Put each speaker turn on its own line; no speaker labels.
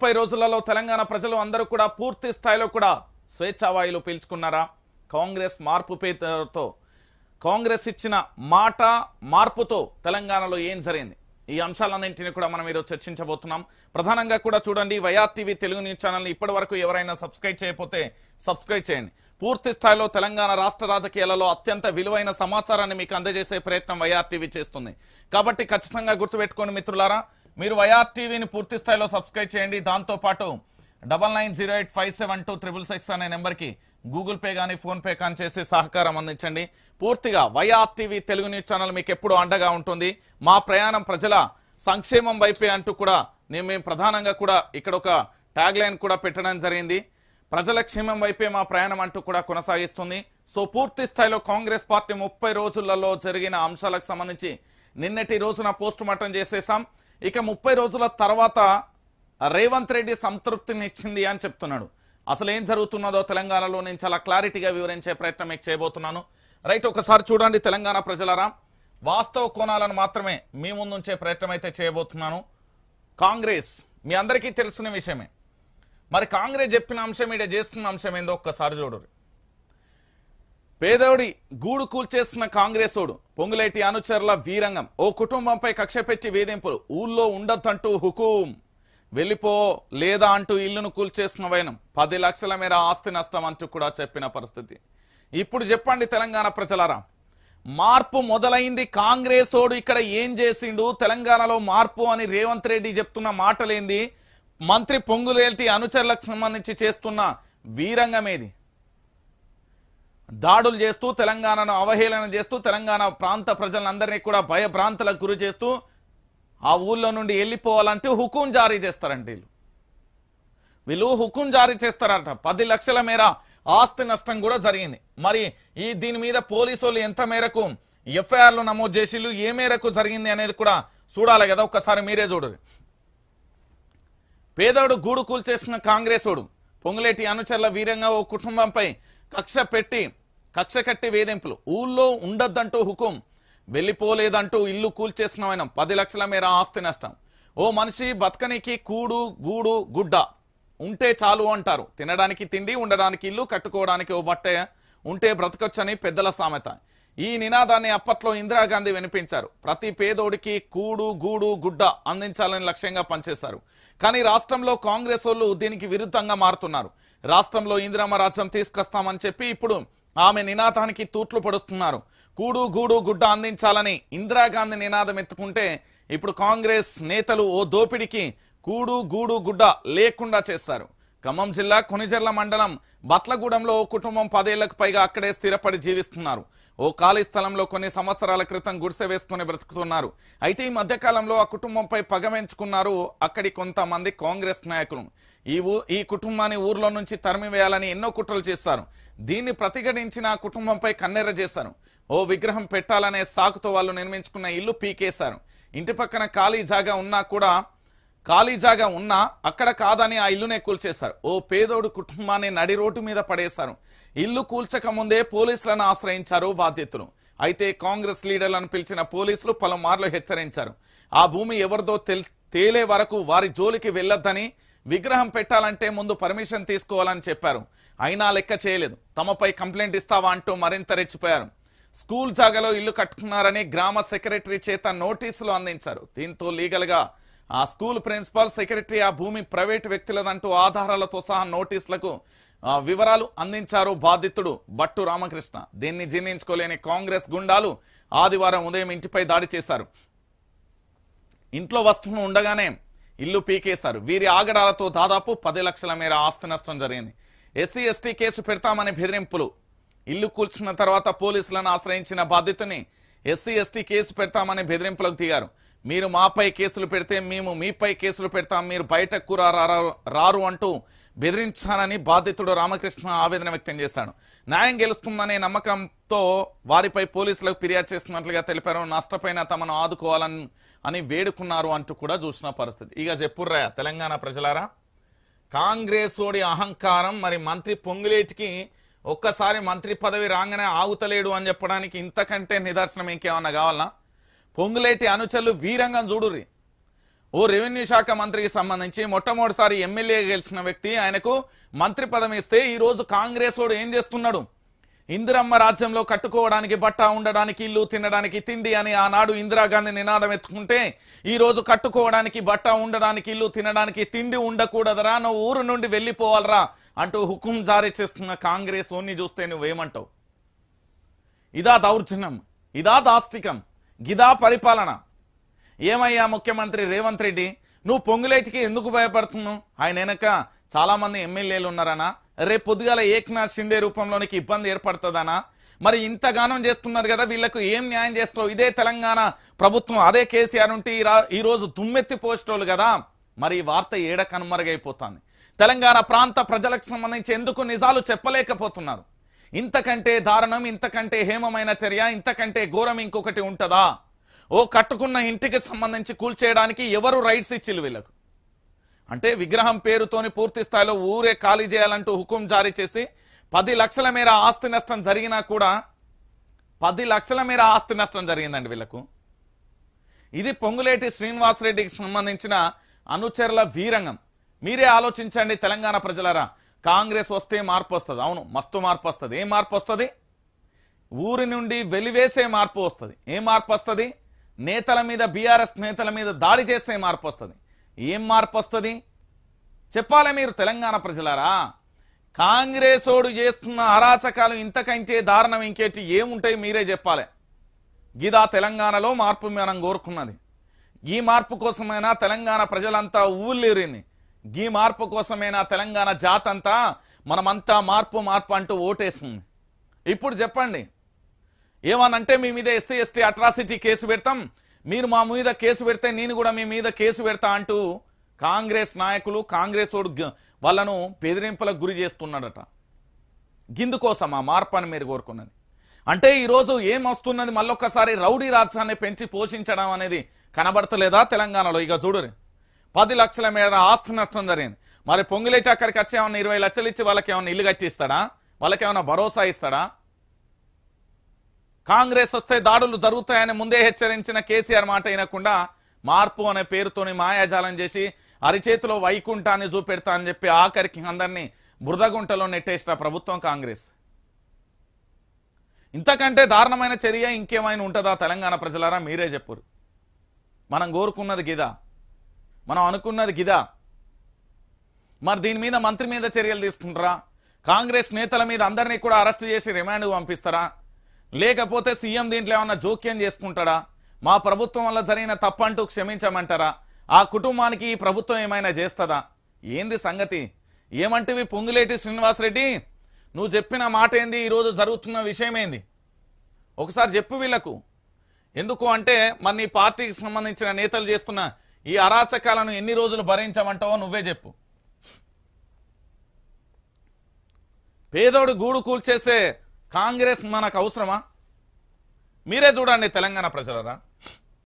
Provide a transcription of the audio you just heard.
30 రోజులలో తెలంగాణ ప్రజలు అందరూ కూడా పూర్తి స్థాయిలో కూడా స్వేచ్ఛావాయులు పీల్చుకున్నారా? కాంగ్రెస్ మార్పు పేరుతో కాంగ్రెస్ ఇచ్చిన మాట మార్పుతో తెలంగాణలో ఏం జరిగింది? ఈ అంశాలన్నింటినీ కూడా మనం ఈరోజు చర్చించబోతున్నాం. ప్రధానంగా కూడా చూడండి, వైఆర్ టీవీ తెలుగు న్యూస్ ఛానల్ని ఇప్పటివరకు ఎవరైనా సబ్స్క్రైబ్ చేయకపోతే సబ్స్క్రైబ్ చేయండి. పూర్తి స్థాయిలో తెలంగాణ రాష్ట్ర రాజకీయాలలో అత్యంత విలువైన సమాచారాన్ని మీకు అందజేసే ప్రయత్నం వైఆర్ టీవీ చేస్తుంది. కాబట్టి ఖచ్చితంగా గుర్తుపెట్టుకోండి మిత్రులారా, మీరు వైఆర్ టీవీని పూర్తి స్థాయిలో సబ్స్క్రైబ్ చేయండి. దాంతోపాటు 9908572666 అనే నెంబర్కి గూగుల్ పే కానీ ఫోన్ పే కానీ చేసి సహకారం అందించండి. పూర్తిగా YR TV Telugu news channel మీకు ఎప్పుడు అండగా ఉంటుంది. మా ప్రయాణం ప్రజల సంక్షేమం వైపే అంటూ కూడా మేము ప్రధానంగా కూడా ఇక్కడ ఒక ట్యాగ్ లైన్ కూడా పెట్టడం జరిగింది. ప్రజల క్షేమం వైపే మా ప్రయాణం అంటూ కూడా కొనసాగిస్తుంది. సో పూర్తి స్థాయిలో కాంగ్రెస్ పార్టీ 30 రోజులలో జరిగిన అంశాలకు సంబంధించి నిన్నటి రోజున పోస్ట్ మార్టం చేసేసాం. ఇక 30 రోజుల తర్వాత రేవంత్ రెడ్డి సంతృప్తిని ఇచ్చింది అని చెప్తున్నాడు. అసలు ఏం జరుగుతున్నదో తెలంగాణలో నేను చాలా క్లారిటీగా వివరించే ప్రయత్నం మీకు చేయబోతున్నాను. రైట్, ఒకసారి చూడండి తెలంగాణ ప్రజలారా, వాస్తవ కోణాలను మాత్రమే మీ ముందుంచే ప్రయత్నం అయితే చేయబోతున్నాను. కాంగ్రెస్ మీ అందరికీ తెలిసిన విషయమే. మరి కాంగ్రెస్ చెప్పిన అంశం ఈడ చేస్తున్న అంశం ఏందో ఒక్కసారి చూడరు. పేదోడి గూడు కూల్చేస్తున్న కాంగ్రెసోడు పొంగులేటి అనుచరుల వీరంగం. ఓ కుటుంబంపై కక్ష పెట్టి వేధింపులు. ఊళ్ళో ఉండొద్దంటూ హుకుం, వెళ్ళిపో లేదా అంటూ ఇల్లును కూల్చేస్తున్న వైనం. 10 లక్షల మేర ఆస్తి నష్టం అంటూ కూడా చెప్పిన పరిస్థితి. ఇప్పుడు చెప్పండి తెలంగాణ ప్రజలారా, మార్పు మొదలైంది. కాంగ్రెసోడు ఇక్కడ ఏం చేసిండు? తెలంగాణలో మార్పు అని రేవంత్ రెడ్డి చెప్తున్న మాటలేంది? మంత్రి పొంగులేటి అనుచరులకు సంబంధించి చేస్తున్న వీరంగం ఏది? దాడులు చేస్తూ తెలంగాణను అవహేళన చేస్తూ తెలంగాణ ప్రాంత ప్రజలందరినీ కూడా భయభ్రాంతులకు గురి చేస్తూ ఆ ఊళ్ళో నుండి వెళ్ళిపోవాలంటే హుకుం జారీ చేస్తారంటే వీళ్ళు హుకుం జారీ చేస్తారంట. 10 లక్షల మేర ఆస్తి నష్టం కూడా జరిగింది. మరి దీని మీద పోలీసు వాళ్ళు ఎంత మేరకు ఎఫ్ఐఆర్లు నమోదు చేసిళ్ళు, ఏ మేరకు జరిగింది అనేది కూడా చూడాలి కదా. ఒక్కసారి మీరే చూడరు. పేదోడు గూడు కూల్చేసిన కాంగ్రెసోడు పొంగులేటి అనుచరుల వీరంగా ఓ కుటుంబంపై కక్ష కట్టి వేధింపులు. ఊళ్ళో ఉండొద్దంటూ హుకుం, వెళ్ళిపోలేదంటూ ఇల్లు కూల్చేసిన 10 లక్షల మేర ఆస్తి నష్టం. ఓ మనిషి బతకనికి కూడు గూడు గుడ్డ ఉంటే చాలు అంటారు. తినడానికి తిండి, ఉండడానికి ఇల్లు, కట్టుకోవడానికి ఓ బట్ట ఉంటే బ్రతకొచ్చని పెద్దల సామెత. ఈ నినాదాన్ని అప్పట్లో ఇందిరాగాంధీ వినిపించారు. ప్రతి పేదోడికి కూడు గూడు గుడ్డ అందించాలని లక్ష్యంగా పనిచేశారు. కానీ రాష్ట్రంలో కాంగ్రెస్ వాళ్ళు దీనికి విరుద్ధంగా మారుతున్నారు. రాష్ట్రంలో ఇందిరమ్మ రాజ్యం తీసుకొస్తామని చెప్పి ఇప్పుడు ఆమె నినాదానికి తూట్లు పడుస్తున్నారు. కూడు గూడు గుడ్డ అందించాలని ఇందిరాగాంధీ నినాదం ఎత్తుకుంటే ఇప్పుడు కాంగ్రెస్ నేతలు ఓ దోపిడికి కూడు గూడు గుడ్డ లేకుండా చేశారు. ఖమ్మం జిల్లా కొనిజర్ల మండలం బట్లగూడెంలో ఓ కుటుంబం 10 ఏళ్లకు పైగా అక్కడే స్థిరపడి జీవిస్తున్నారు. ఓ ఖాళీ స్థలంలో కొన్ని సంవత్సరాల క్రితం గుడిసె వేసుకుని బ్రతుకుతున్నారు. అయితే ఈ మధ్యకాలంలో ఆ కుటుంబంపై పగవెంచుకున్నారు అక్కడి కొంతమంది కాంగ్రెస్ నాయకులు. ఈ కుటుంబాన్ని ఊర్లో నుంచి తరిమివేయాలని ఎన్నో కుట్రలు చేశారు. దీన్ని ప్రతిఘటించిన ఆ కుటుంబంపై కన్నెర్ర చేశారు. ఓ విగ్రహం పెట్టాలనే సాకుతో వాళ్ళు నిర్మించుకున్న ఇల్లు పీకేశారు. ఇంటి పక్కన ఖాళీ జాగా ఉన్నా అక్కడ కాదని ఆ ఇల్లునే కూల్చేశారు. ఓ పేదోడు కుటుంబాన్ని నడి రోడ్డు మీద పడేశారు. ఇల్లు కూల్చక ముందే పోలీసులను ఆశ్రయించారు బాధ్యతలు. అయితే కాంగ్రెస్ లీడర్లను పిలిచిన పోలీసులు పలుమార్లు హెచ్చరించారు. ఆ భూమి ఎవరిదో తేలే వరకు వారి జోలికి వెళ్ళొద్దని, విగ్రహం పెట్టాలంటే ముందు పర్మిషన్ తీసుకోవాలని చెప్పారు. అయినా లెక్క చేయలేదు. తమపై కంప్లైంట్ ఇస్తావా అంటూ మరింత రెచ్చిపోయారు. స్కూల్ జాగాలో ఇల్లు కట్టుకున్నారని గ్రామ సెక్రటరీ చేత నోటీసులు అందించారు. దీంతో లీగల్గా ఆ స్కూల్ ప్రిన్సిపాల్, సెక్రటరీ ఆ భూమి ప్రైవేటు వ్యక్తులదంటూ ఆధారాలతో సహా నోటీసులకు వివరాలు అందించారు బాధితుడు బట్టు రామకృష్ణ. దీన్ని జీర్ణించుకోలేని కాంగ్రెస్ గుండాలు ఆదివారం ఉదయం ఇంటిపై దాడి చేశారు. ఇంట్లో వస్తువులు ఉండగానే ఇల్లు పీకేశారు. వీరి ఆగడాలతో దాదాపు 10 లక్షల మేర ఆస్తి నష్టం జరిగింది. ఎస్సీ ఎస్టీ కేసు పెడతామని బెదిరింపులు. ఇల్లు కూల్చిన తర్వాత పోలీసులను ఆశ్రయించిన బాధితుని ఎస్సీ ఎస్టీ కేసు పెడతామని బెదిరింపులకు దిగారు. మీరు మాపై కేసులు పెడితే మేము మీపై కేసులు పెడతాం, మీరు బయటకు రారు అంటూ బెదిరించారని బాధితుడు రామకృష్ణ ఆవేదన వ్యక్తం చేశాడు. న్యాయం గెలుస్తుందనే నమ్మకంతో వారిపై పోలీసులకు ఫిర్యాదు చేస్తున్నట్లుగా తెలిపారు. నష్టపోయిన తమను ఆదుకోవాలని వేడుకున్నారు అంటూ కూడా చూసిన పరిస్థితి. ఇక చెప్పుర్రా తెలంగాణ ప్రజలారా, కాంగ్రెస్ ఓడి అహంకారం. మరి మంత్రి పొంగులేటికి ఒక్కసారి మంత్రి పదవి రాగానే ఆగుతలేడు అని చెప్పడానికి ఇంతకంటే నిదర్శనం ఇంకేమన్నా కావాలనా? పొంగులేటి అనుచరులు వీరంగం చూడుర్రి. ఓ రెవెన్యూ శాఖ మంత్రికి సంబంధించి మొట్టమొదటిసారి ఎమ్మెల్యే గెలిచిన వ్యక్తి, ఆయనకు మంత్రి పదం ఇస్తే ఈరోజు కాంగ్రెస్ వాడు ఏం చేస్తున్నాడు? ఇందిరమ్మ రాజ్యంలో కట్టుకోవడానికి బట్ట, ఉండడానికి ఇల్లు, తినడానికి తిండి అని ఆనాడు ఇందిరాగాంధీ నినాదం ఎత్తుకుంటే ఈరోజు కట్టుకోవడానికి బట్ట, ఉండడానికి ఇల్లు, తినడానికి తిండి ఉండకూడదరా, నువ్వు ఊరు నుండి వెళ్ళిపోవాలరా అంటూ హుకుం జారీ చేస్తున్న కాంగ్రెస్ ఓన్ని చూస్తే నువ్వేమంటావు? ఇదా దౌర్జన్యం, ఇదా దాష్టికం, గిదా పరిపాలన? ఏమయ్యా ముఖ్యమంత్రి రేవంత్ రెడ్డి, నువ్వు పొంగులేటికి ఎందుకు భయపడుతున్నావు? ఆయన వెనక చాలా మంది ఎమ్మెల్యేలు ఉన్నారనా? రేపు పొద్దుగాల ఏక్నాథ్ షిండే రూపంలోనికి ఇబ్బంది ఏర్పడుతుందనా? మరి ఇంతగానం చేస్తున్నారు కదా, వీళ్లకు ఏం న్యాయం చేస్తావు? ఇదే తెలంగాణ ప్రభుత్వం, అదే కేసీఆర్ ఉంటే ఈరోజు దుమ్మెత్తి పోస్టోలు కదా. మరి ఈ వార్త ఏడ కనుమరుగైపోతుంది? తెలంగాణ ప్రాంత ప్రజలకు సంబంధించి ఎందుకు నిజాలు చెప్పలేకపోతున్నారు? ఇంతకంటే దారుణం, ఇంతకంటే హేమమైన చర్య, ఇంతకంటే ఘోరం ఇంకొకటి ఉంటుందా? ఓ కట్టుకున్న ఇంటికి సంబంధించి కూల్చేయడానికి ఎవరు రైట్స్ ఇచ్చిల్లు వీళ్ళకు? అంటే విగ్రహం పేరుతోని పూర్తి స్థాయిలో ఊరే ఖాళీ చేయాలంటూ హుకుం జారీ చేసి 10 లక్షల మేర ఆస్తి నష్టం జరిగినా కూడా 10 లక్షల మేర ఆస్తి నష్టం జరిగిందండి వీళ్ళకు. ఇది పొంగులేటి శ్రీనివాసరెడ్డికి సంబంధించిన అనుచరుల వీరంగం. మీరే ఆలోచించండి తెలంగాణ ప్రజలారా. కాంగ్రెస్ వస్తే మార్పు వస్తుంది. అవును, మస్తు మార్పు వస్తుంది. ఏం మార్పు వస్తుంది? ఊరి నుండి వెలివేసే మార్పు వస్తుంది. ఏం మార్పు వస్తుంది? నేతల మీద, బీఆర్ఎస్ నేతల మీద దాడి చేస్తే మార్పు వస్తుంది. ఏం మార్పు వస్తుంది చెప్పాలి మీరు తెలంగాణ ప్రజలారా. కాంగ్రెస్ ఓడు చేస్తున్న అరాచకాలు ఇంతకంటే దారుణం ఇంకేటి ఏముంటాయి మీరే చెప్పాలి. గిదా తెలంగాణలో మార్పు మనం కోరుకున్నది. ఈ మార్పు కోసమైనా తెలంగాణ ప్రజలంతా ఊళ్ళేరింది. ఈ మార్పు కోసమైనా తెలంగాణ జాతంతా మనమంతా మార్పు మార్పు అంటూ ఓటేస్తుంది. ఇప్పుడు చెప్పండి, ఏమనంటే మీ మీద ఎస్సీ ఎస్టీ అట్రాసిటీ కేసు పెడతాం, మీరు మా మీద కేసు పెడితే నేను కూడా మీ మీద కేసు పెడతా అంటూ కాంగ్రెస్ నాయకులు, కాంగ్రెస్ వాళ్ళను బెదిరింపులకు గురి చేస్తున్నాడట. గిందుకోసం ఆ మార్పు అని మీరు కోరుకున్నది. అంటే ఈరోజు ఏం వస్తున్నది? మళ్ళొక్కసారి రౌడీ రాజ్యాన్ని పెంచి పోషించడం అనేది కనబడతలేదా తెలంగాణలో? ఇక చూడరు, 10 లక్షల మేర ఆస్తి నష్టం జరిగింది. మరి పొంగులేటి అక్కడికి వచ్చి ఏమన్నా 20 లక్షలు ఇచ్చి వాళ్ళకి ఏమన్నా ఇల్లు కట్టిస్తాడా? వాళ్ళకి ఏమన్నా భరోసా ఇస్తాడా? కాంగ్రెస్ వస్తే దాడులు జరుగుతాయని ముందే హెచ్చరించిన కేసీఆర్ మాట వినకుండా మార్పు అనే పేరుతోని మాయాజాలం చేసి అరిచేతిలో వైకుంఠాన్ని చూపెడతా అని చెప్పి ఆఖరికి అందరినీ బురదగుంటలో నెట్టేసిన ప్రభుత్వం కాంగ్రెస్. ఇంతకంటే దారుణమైన చర్య ఇంకేమైనా ఉంటుందా తెలంగాణ ప్రజలారా? మీరే చెప్పురు. మనం కోరుకున్నది గిదా, మనం అనుకున్నది గిదా. మరి దీని మీద మంత్రి మీద చర్యలు తీసుకుంటారా? కాంగ్రెస్ నేతల మీద అందరినీ కూడా అరెస్ట్ చేసి రిమాండ్కు పంపిస్తారా? లేకపోతే సీఎం దీంట్లో ఏమన్నా జోక్యం చేసుకుంటాడా? మా ప్రభుత్వం వల్ల జరిగిన తప్పంటూ క్షమించమంటారా? ఆ కుటుంబానికి ఈ ప్రభుత్వం ఏమైనా చేస్తుందా? ఏంది సంగతి? ఏమంటివి పొంగులేటి శ్రీనివాసరెడ్డి? నువ్వు చెప్పిన మాట ఏంది? ఈరోజు జరుగుతున్న విషయం ఏంది? ఒకసారి చెప్పు వీళ్లకు. ఎందుకు అంటే మరి నీ పార్టీకి సంబంధించిన నేతలు చేస్తున్న ఈ అరాచకాలను ఎన్ని రోజులు భరించమంటావో నువ్వే చెప్పు. పేదోడు గూడు కూల్చేసే కాంగ్రెస్ మనకు అవసరమా? మీరే చూడండి తెలంగాణ ప్రజలరా.